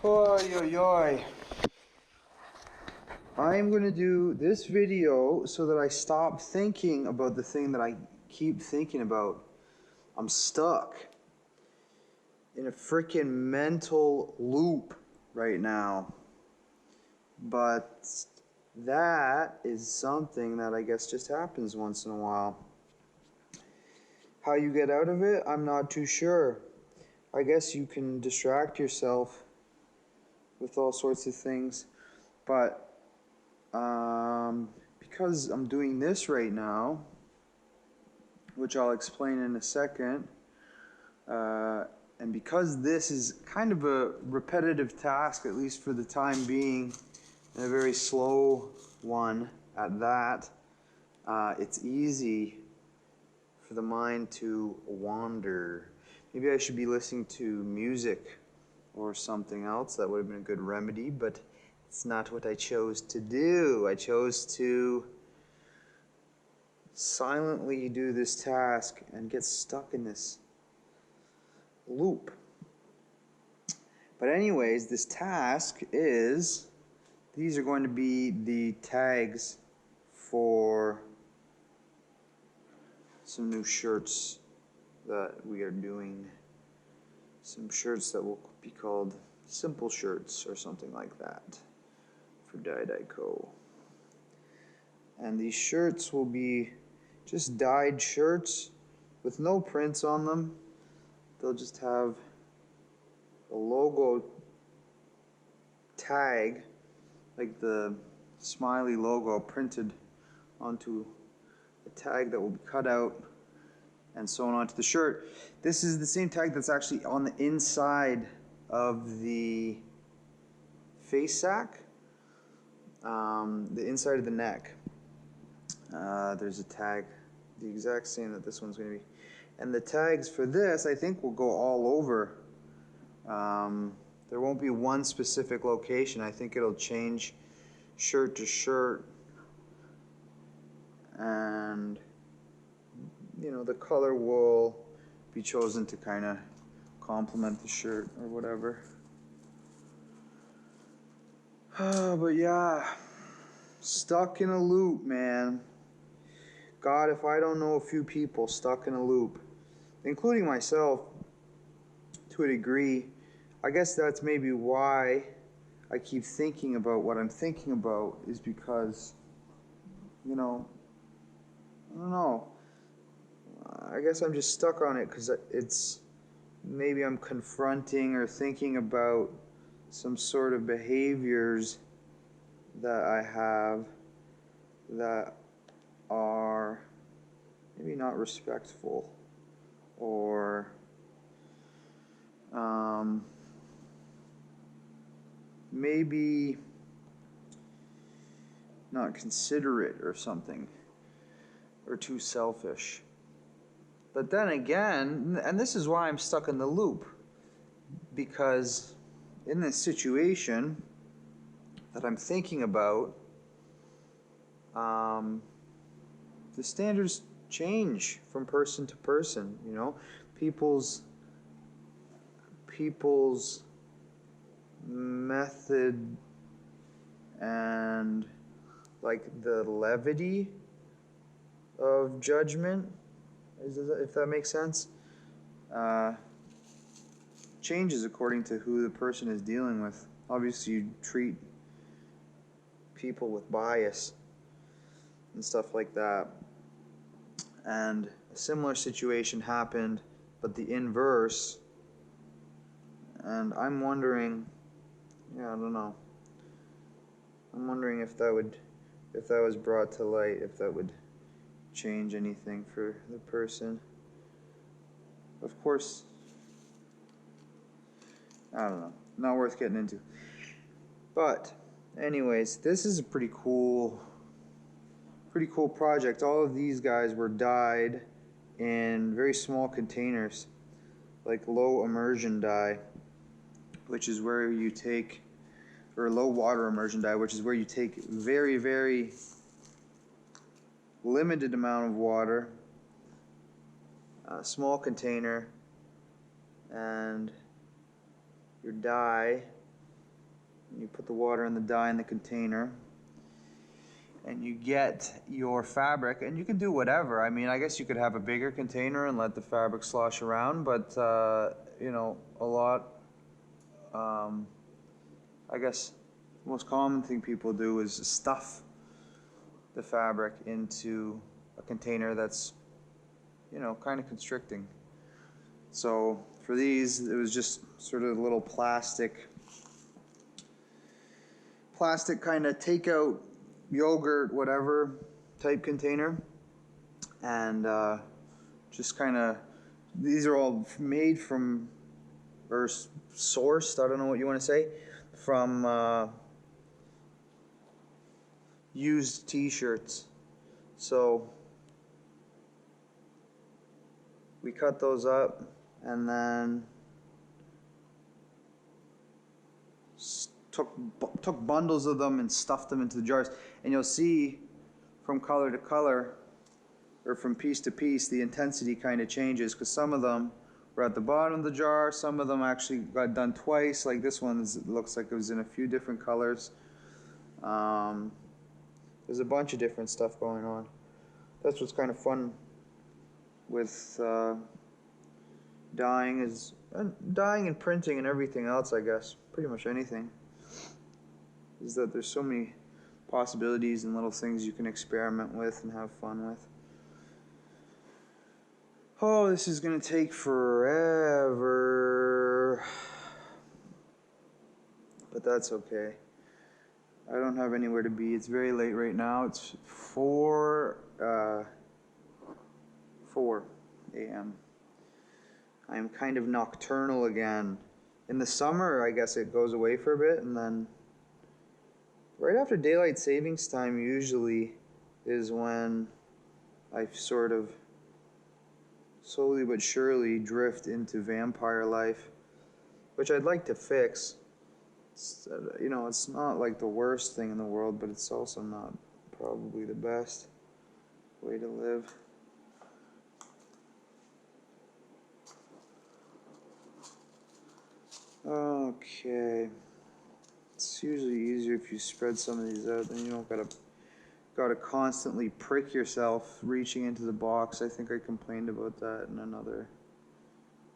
Oi, oi, oi. I'm going to do this video so that I stop thinking about the thing that I keep thinking about. I'm stuck in a freaking mental loop right now. But that is something that I guess just happens once in a while. How you get out of it, I'm not too sure. I guess you can distract yourself with all sorts of things, but because I'm doing this right now, which I'll explain in a second, and because this is kind of a repetitive task, at least for the time being, and a very slow one at that, it's easy for the mind to wander. Maybe I should be listening to music or something else. That would have been a good remedy, but it's not what I chose to do. I chose to silently do this task and get stuck in this loop. But anyways, this task is, these are going to be the tags for some new shirts that we are doing. Some shirts that will be called simple shirts or something like that for DieDye Co. And these shirts will be just dyed shirts with no prints on them. They'll just have a logo tag, like the smiley logo, printed onto a tag that will be cut out and sewn onto the shirt. This is the same tag that's actually on the inside of the face sack, the inside of the neck. There's a tag, the exact same that this one's going to be. And the tags for this, I think, will go all over. There won't be one specific location. I think it'll change shirt to shirt. And, you know, the color will be chosen to kind of complement the shirt or whatever. But yeah, stuck in a loop, man. God, if I don't know a few people stuck in a loop, including myself to a degree, I guess that's maybe why I keep thinking about what I'm thinking about, is because, you know, I don't know. I guess I'm just stuck on it because it's, maybe I'm confronting or thinking about some sort of behaviors that I have that are maybe not respectful, or maybe not considerate or something, or too selfish. But then again, and this is why I'm stuck in the loop, because in this situation that I'm thinking about, the standards change from person to person. You know, people's method and like the levity of judgment, if that makes sense, changes according to who the person is dealing with. Obviously, you treat people with bias and stuff like that. And a similar situation happened, but the inverse. And I'm wondering, yeah, I don't know. I'm wondering if that was brought to light, if that would change anything for the person. Of course, I don't know. Not worth getting into. But anyways, this is a pretty cool project. All of these guys were dyed in very small containers, like low immersion dye, which is where you take, or low water immersion dye, which is where you take very, very limited amount of water, a small container, and your dye You put the water and the dye in the container, and you get your fabric, and you can do whatever. I mean, I guess you could have a bigger container and let the fabric slosh around, but you know, a lot, I guess the most common thing people do is stuff the fabric into a container that's, you know, kind of constricting. So for these, it was just sort of a little plastic kind of takeout yogurt, whatever type container, and just kind of, these are all made from, or sourced, I don't know what you want to say, from used t-shirts. So we cut those up and then took bundles of them and stuffed them into the jars, and you'll see from color to color, or from piece to piece, the intensity kind of changes, because some of them were at the bottom of the jar, some of them actually got done twice, like this one looks like it was in a few different colors. There's a bunch of different stuff going on. That's what's kind of fun with dyeing and printing and everything else, I guess, pretty much anything, is that there's so many possibilities and little things you can experiment with and have fun with. Oh, this is gonna take forever, but that's okay. I don't have anywhere to be. It's very late right now. It's 4 a.m. I'm kind of nocturnal again. In the summer, I guess it goes away for a bit, and then right after daylight savings time usually is when I sort of slowly but surely drift into vampire life, which I'd like to fix. You know, it's not like the worst thing in the world, but it's also not probably the best way to live. Okay. It's usually easier if you spread some of these out, then you don't gotta constantly prick yourself reaching into the box. I think I complained about that in another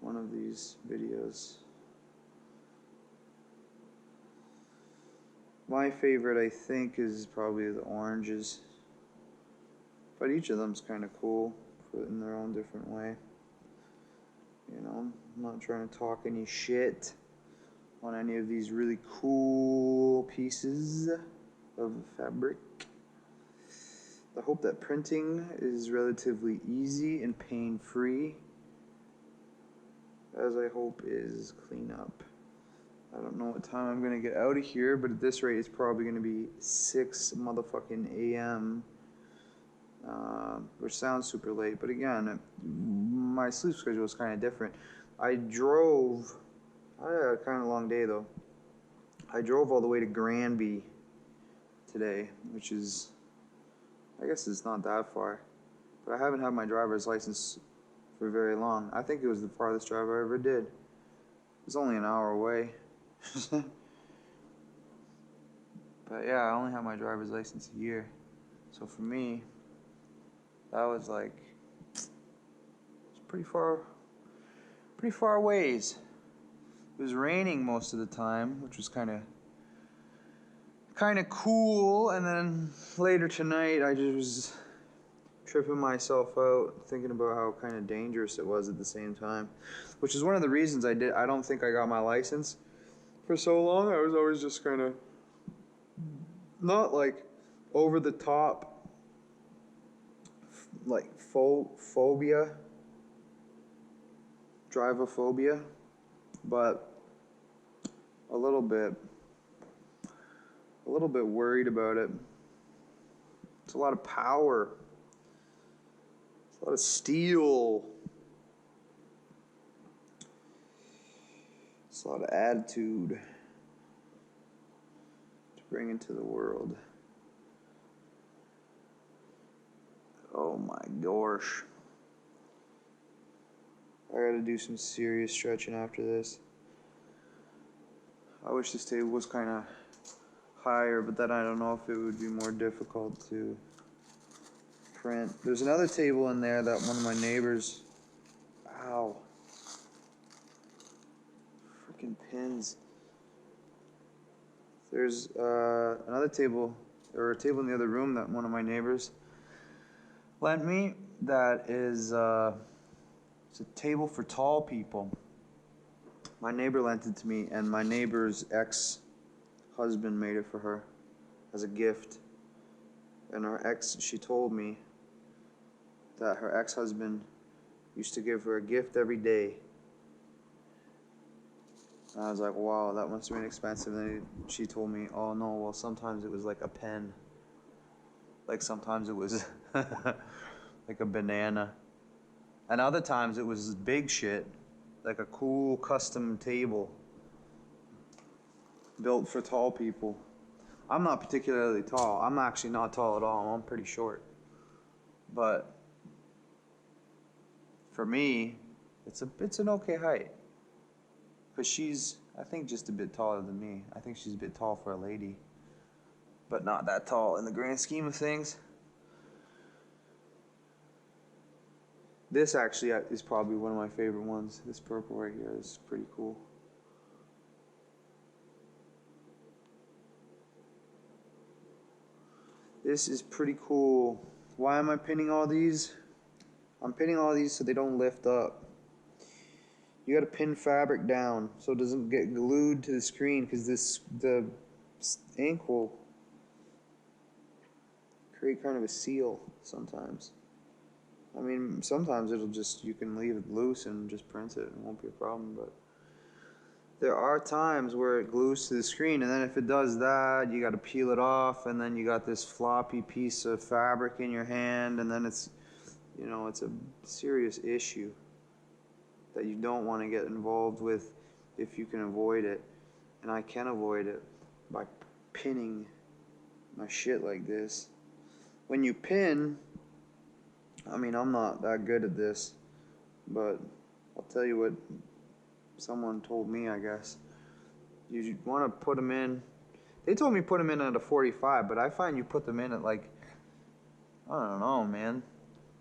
one of these videos. My favorite, I think, is probably the oranges, but each of them's kind of cool in their own different way. You know, I'm not trying to talk any shit on any of these really cool pieces of fabric. I hope that printing is relatively easy and pain-free, as I hope is cleanup. I don't know what time I'm gonna get out of here, but at this rate it's probably gonna be 6 motherfucking a.m. Which sounds super late, but again, my sleep schedule is kind of different. I had a kind of long day though. I drove all the way to Granby today, which is, I guess it's not that far, but I haven't had my driver's license for very long. I think it was the farthest drive I ever did. It's only an hour away. But yeah, I only had my driver's license a year. So for me, that was like, it's pretty far ways. It was raining most of the time, which was kind of cool, and then later tonight I just was tripping myself out thinking about how kind of dangerous it was at the same time, which is one of the reasons I don't think I got my license for so long. I was always just kind of not like over the top like phobia, drivophobia, but a little bit worried about it. It's a lot of power. It's a lot of steel. It's a lot of attitude to bring into the world. Oh my gosh. I gotta do some serious stretching after this. I wish this table was kind of higher, but then I don't know if it would be more difficult to print. There's another table in there that one of my neighbors, ow, freaking pins. There's another table, or a table in the other room that one of my neighbors lent me that is, it's a table for tall people. My neighbor lent it to me, and my neighbor's ex-husband made it for her as a gift. And her ex, she told me that her ex-husband used to give her a gift every day. And I was like, wow, that must have been expensive. And then she told me, oh no, well sometimes it was like a pen. Like sometimes it was like a banana. And other times it was big shit, like a cool custom table built for tall people. I'm not particularly tall. I'm actually not tall at all. I'm pretty short. But for me, it's an okay height. Because she's, I think, just a bit taller than me. I think she's a bit tall for a lady. But not that tall in the grand scheme of things. This actually is probably one of my favorite ones. This purple right here is pretty cool. This is pretty cool. Why am I pinning all these? I'm pinning all these so they don't lift up. You gotta pin fabric down so it doesn't get glued to the screen, because the ink will create kind of a seal sometimes. I mean, sometimes it'll just, you can leave it loose and just print it. It won't be a problem, but there are times where it glues to the screen, and then if it does that, you got to peel it off, and then you got this floppy piece of fabric in your hand, and then it's, you know, it's a serious issue that you don't want to get involved with if you can avoid it. And I can avoid it by pinning my shit like this. When you pin, I mean, I'm not that good at this, but I'll tell you what someone told me, I guess. You want to put them in. They told me put them in at a 45, but I find you put them in at like, I don't know, man,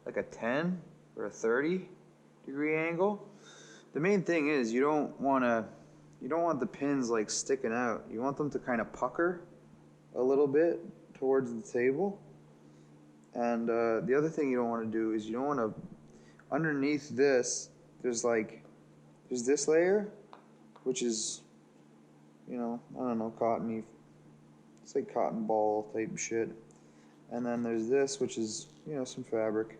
like a 10 or a 30-degree angle. The main thing is you don't want the pins like sticking out. You want them to kind of pucker a little bit towards the table. And the other thing you don't want to do is you don't want to, underneath this, there's this layer, which is, you know, I don't know, cottony, it's like cotton ball type shit. And then there's this, which is, you know, some fabric.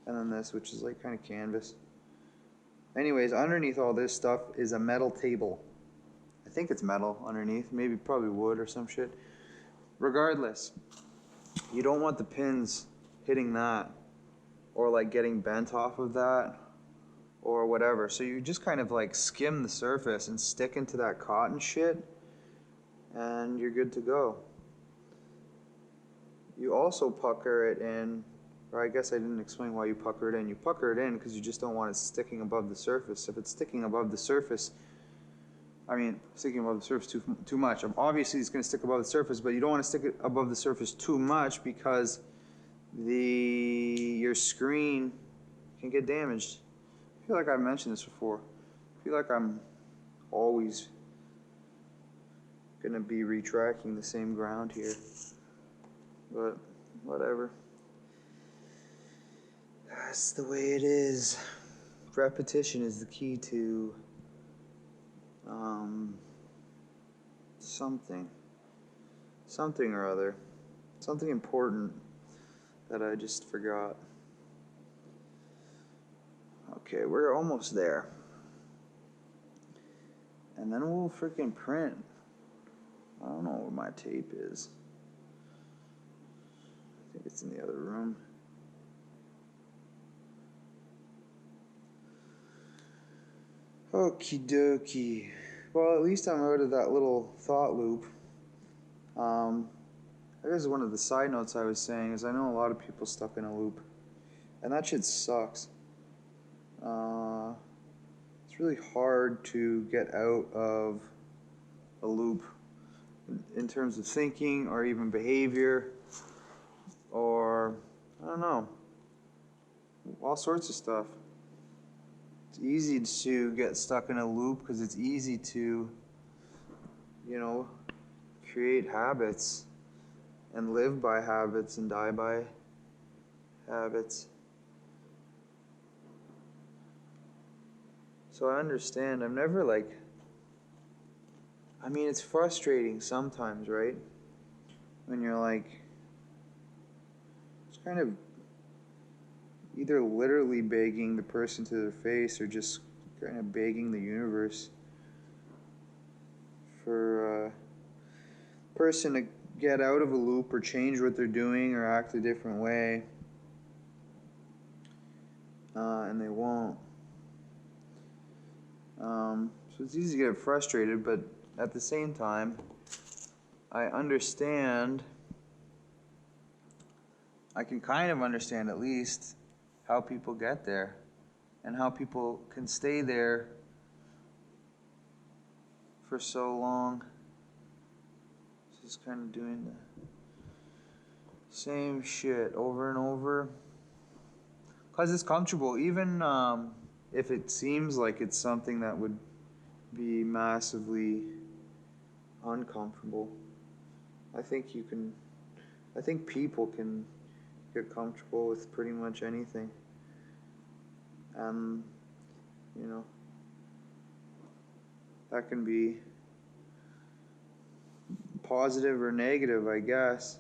And then this, which is like kind of canvas. Anyways, underneath all this stuff is a metal table. I think it's metal underneath, maybe probably wood or some shit. Regardless, you don't want the pins hitting that or like getting bent off of that or whatever. So you just kind of like skim the surface and stick into that cotton shit and you're good to go. You also pucker it in, or I guess I didn't explain why you pucker it in. You pucker it in because you just don't want it sticking above the surface. If it's sticking above the surface, sticking above the surface too much. Obviously, it's going to stick above the surface, but you don't want to stick it above the surface too much because your screen can get damaged. I feel like I've mentioned this before. I feel like I'm always going to be retracting the same ground here, but whatever. That's the way it is. Repetition is the key to something or other, something important that I just forgot. Okay, we're almost there, and then we'll freaking print. I don't know where my tape is. I think it's in the other room. Okie dokie. Well, at least I'm out of that little thought loop. I guess one of the side notes I was saying is I know a lot of people stuck in a loop, and that shit sucks. It's really hard to get out of a loop in terms of thinking or even behavior, or I don't know, all sorts of stuff. It's easy to get stuck in a loop because it's easy to, you know, create habits and live by habits and die by habits. So I understand. I'm never like, I mean, it's frustrating sometimes, right? When you're like, it's kind of either literally begging the person to their face or just kind of begging the universe for a person to get out of a loop or change what they're doing or act a different way. And they won't. So it's easy to get frustrated, but at the same time, I understand, I can kind of understand at least how people get there and how people can stay there for so long. Just kind of doing the same shit over and over. Because it's comfortable, even if it seems like it's something that would be massively uncomfortable. I think people can get comfortable with pretty much anything. And, you know, that can be positive or negative, I guess.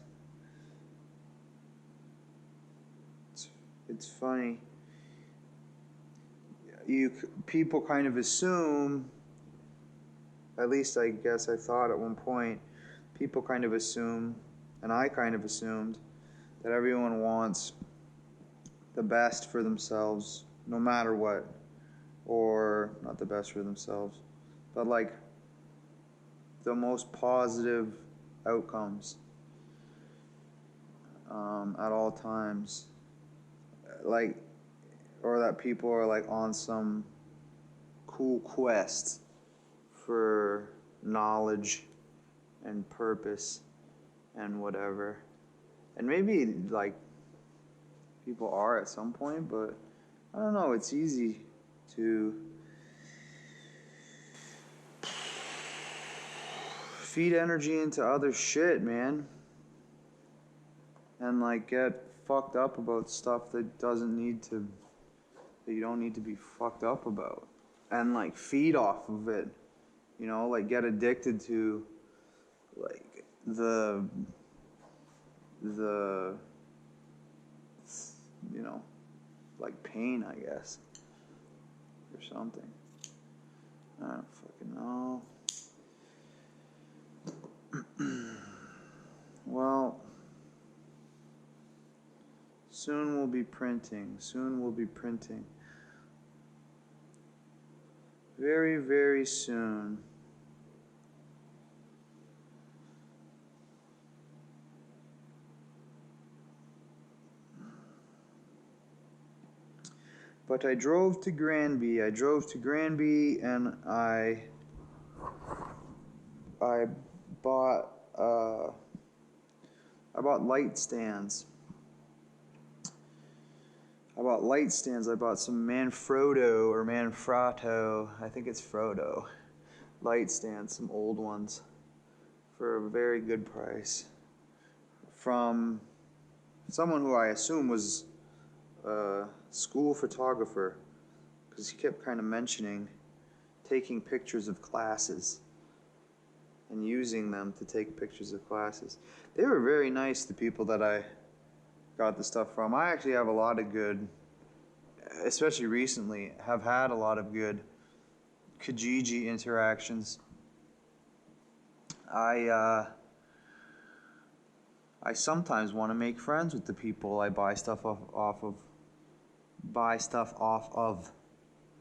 It's funny. People kind of assume, at least I guess I thought at one point, people kind of assume, and I kind of assumed, that everyone wants the best for themselves, no matter what. Or, not the best for themselves, but like the most positive outcomes at all times. Like, or that people are like on some cool quest for knowledge and purpose and whatever. And maybe like people are at some point, but I don't know, it's easy to feed energy into other shit, man. And like get fucked up about stuff that you don't need to be fucked up about. And like feed off of it. You know, like get addicted to like the you know, like pain, I guess, or something. I don't fucking know. Well, soon we'll be printing. Very, very soon. But I drove to Granby. And I bought light stands. I bought some Manfrotto, I think it's Frodo, light stands, some old ones, for a very good price. From someone who I assume was a school photographer, because he kept kind of mentioning taking pictures of classes and using them to take pictures of classes. They were very nice, the people that I got the stuff from. I actually have a lot of good, especially recently, have had a lot of good Kijiji interactions. I sometimes want to make friends with the people I buy stuff off of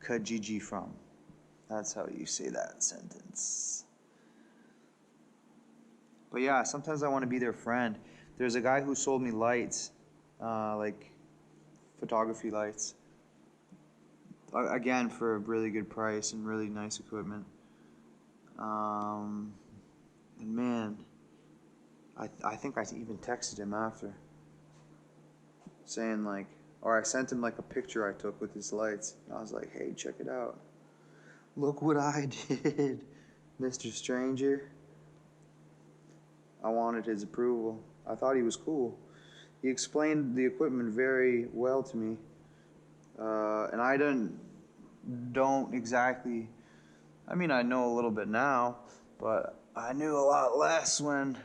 Kijiji from. That's how you say that sentence. But yeah, sometimes I want to be their friend. There's a guy who sold me lights, like photography lights, again for a really good price and really nice equipment. And man, I think I even texted him after, saying like, or I sent him like a picture I took with his lights. And I was like, hey, check it out. Look what I did, Mr. Stranger. I wanted his approval. I thought he was cool. He explained the equipment very well to me. And I don't exactly, I mean, I know a little bit now, but I knew a lot less when,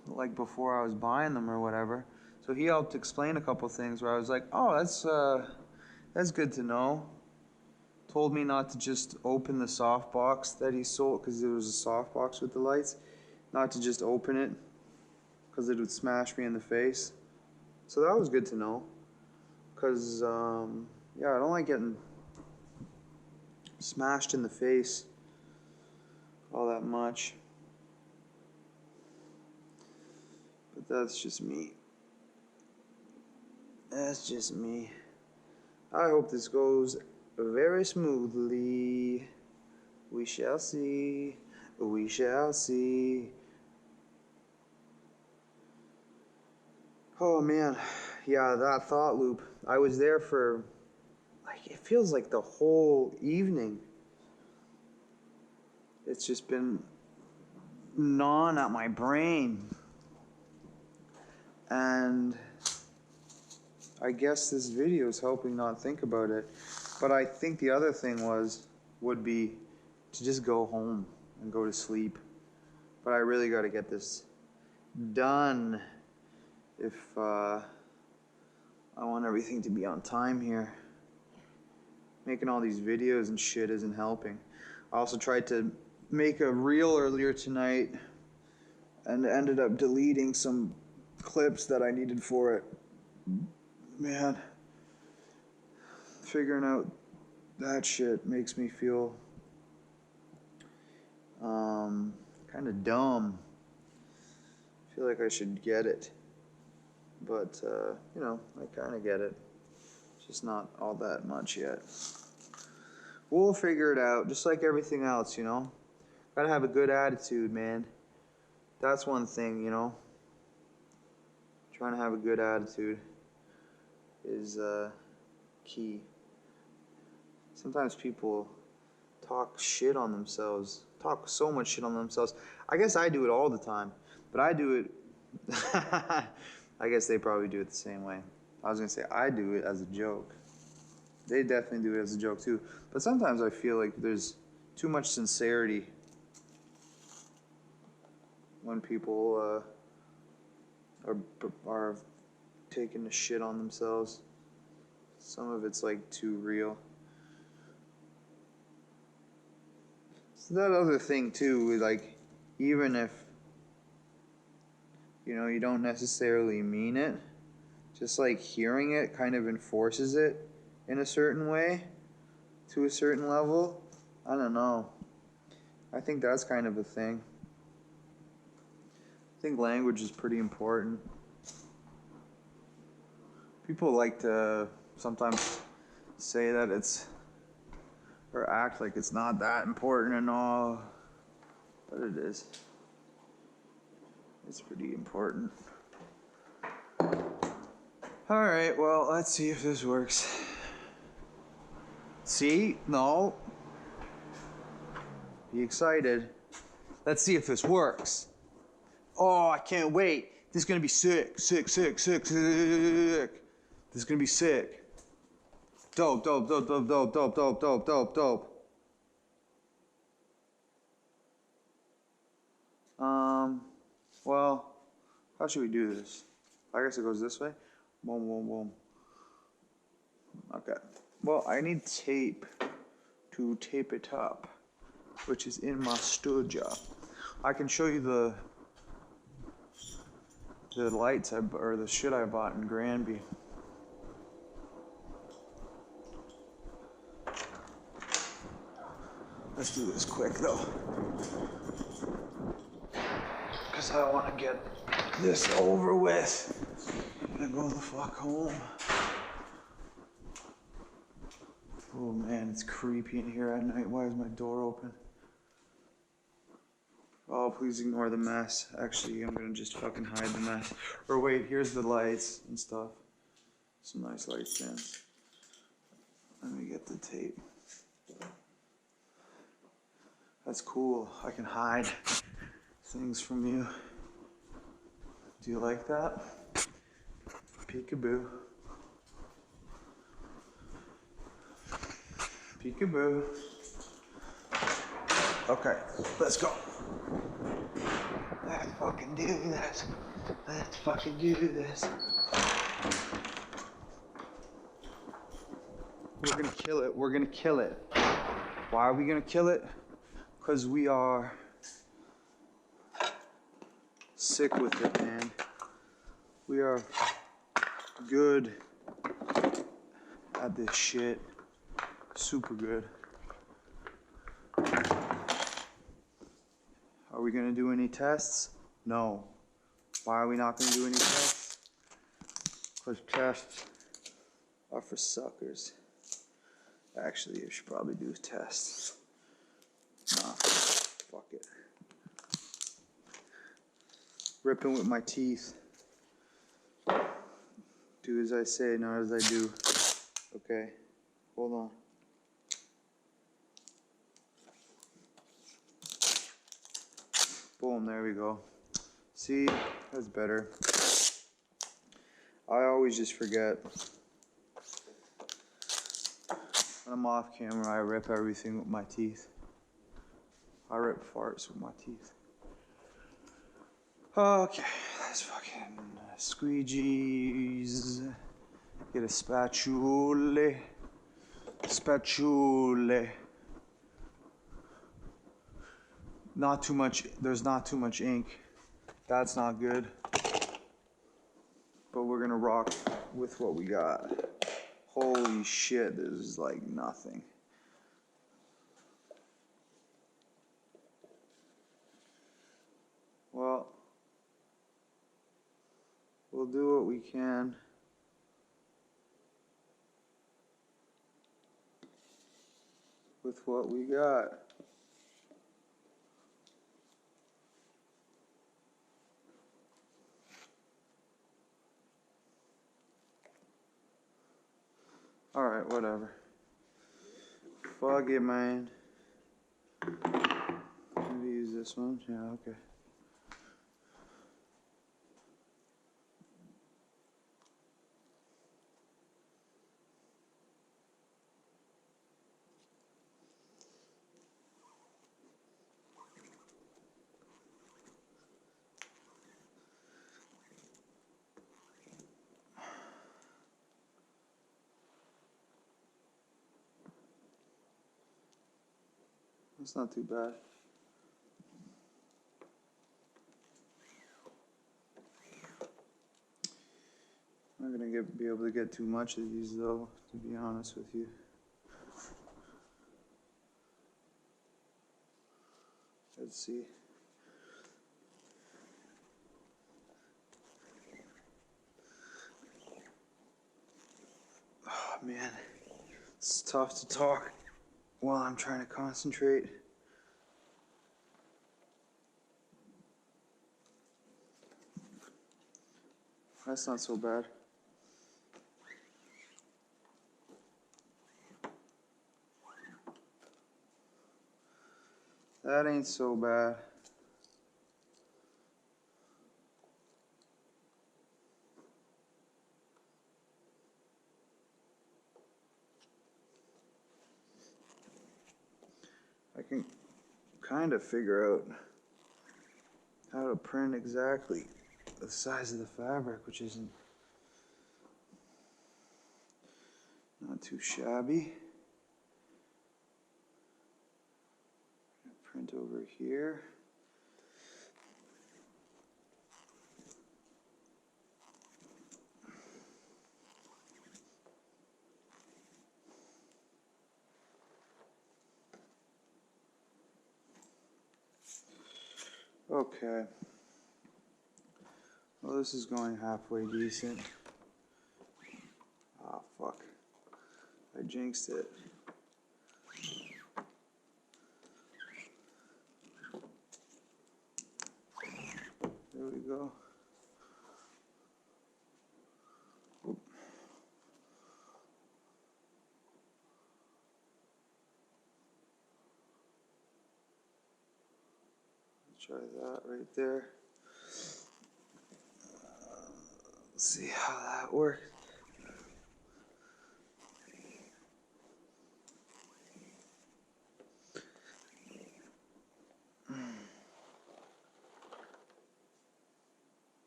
like before I was buying them or whatever. So he helped explain a couple things where I was like, oh, that's good to know. Told me not to just open the softbox that he sold, because it was a softbox with the lights, not to just open it because it would smash me in the face. So that was good to know, because yeah, I don't like getting smashed in the face all that much. But that's just me. That's just me. I hope this goes very smoothly. We shall see. We shall see. Oh man, yeah, that thought loop. I was there for, like, it feels like the whole evening. It's just been gnawing at my brain. And I guess this video is helping not think about it. But I think the other thing would be to just go home and go to sleep. But I really got to get this done if I want everything to be on time here. Making all these videos and shit isn't helping. I also tried to make a reel earlier tonight and ended up deleting some clips that I needed for it. Man, figuring out that shit makes me feel kind of dumb. I feel like I should get it, but you know, I kind of get it. Just not all that much yet. We'll figure it out, just like everything else, you know. Gotta have a good attitude, man. That's one thing, you know. Trying to have a good attitude is key. Sometimes people talk shit on themselves, talk so much shit on themselves. I guess I do it all the time, but I do it, I guess they probably do it the same way. I was gonna say I do it as a joke. They definitely do it as a joke too. But sometimes I feel like there's too much sincerity when people are taking the shit on themselves. Some of it's like too real. So that other thing too, like, even if, you know, you don't necessarily mean it, just like hearing it kind of enforces it in a certain way, to a certain level. I don't know. I think that's kind of a thing. I think language is pretty important. People like to sometimes say that it's, or act like it's not that important and all, but it is. It's pretty important. Alright, well, let's see if this works. See? No. Be excited. Let's see if this works. Oh, I can't wait. This is gonna be sick, sick, sick, sick, sick. This is gonna be sick. Dope, dope, dope, dope, dope, dope, dope, dope, dope, dope. Well, how should we do this? I guess it goes this way. Boom, boom, boom. Okay. Well, I need tape to tape it up, which is in my studio. I can show you the lights or the shit I bought in Granby. Let's do this quick though, because I want to get this over with and go the fuck home. Oh man, it's creepy in here at night. Why is my door open? Oh, please ignore the mess. Actually, I'm gonna just fucking hide the mess. Or wait, here's the lights and stuff. Some nice light stands. Let me get the tape. That's cool. I can hide things from you. Do you like that? Peekaboo. Peekaboo. Okay, let's go. Let's fucking do this. Let's fucking do this. We're gonna kill it. We're gonna kill it. Why are we gonna kill it? Because we are sick with it, man. We are good at this shit. Super good. Are we gonna do any tests? No. Why are we not gonna do any tests? Because tests are for suckers. Actually, you should probably do tests. Nah, fuck it. Ripping with my teeth. Do as I say, not as I do. Okay, hold on. Boom, there we go. See, that's better. I always just forget. When I'm off camera, I rip everything with my teeth. I rip farts with my teeth. Okay, let's fucking squeegees. Get a spatula. Spatula. Not too much, there's not too much ink. That's not good. But we're gonna rock with what we got. Holy shit, this is like nothing. Well, we'll do what we can. With what we got. Alright, whatever. Fuck it, man. Maybe use this one. Yeah, okay. That's not too bad. I'm not gonna be able to get too much of these though, to be honest with you. Let's see. Oh man, it's tough to talk while I'm trying to concentrate. That's not so bad. That ain't so bad. I can kind of figure out how to print exactly the size of the fabric, which isn't not too shabby. Print over here. Okay. Well, this is going halfway decent. Ah, fuck. I jinxed it. go. Oop. Try that right there. Let's see how that works.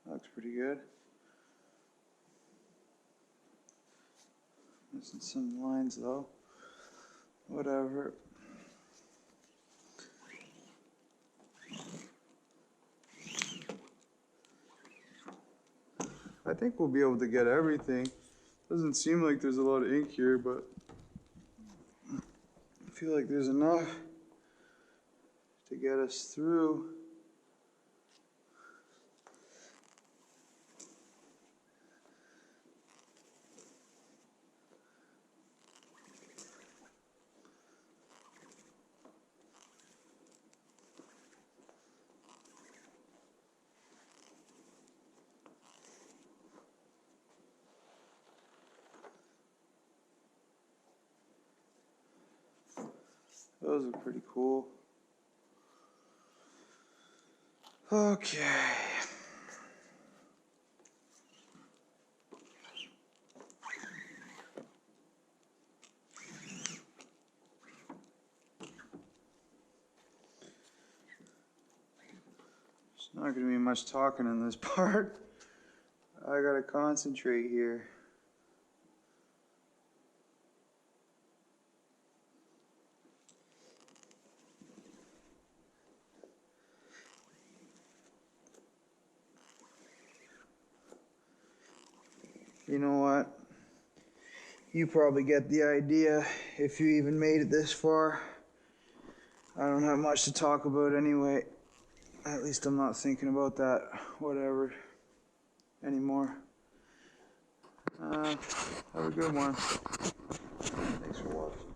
Looks pretty good. Missing some lines though. Whatever. I think we'll be able to get everything. Doesn't seem like there's a lot of ink here, but I feel like there's enough to get us through. Those are pretty cool. Okay. There's not going to be much talking in this part. I got to concentrate here. You know what? You probably get the idea if you even made it this far. I don't have much to talk about anyway. At least I'm not thinking about that, whatever, anymore. Have a good one. Thanks for watching.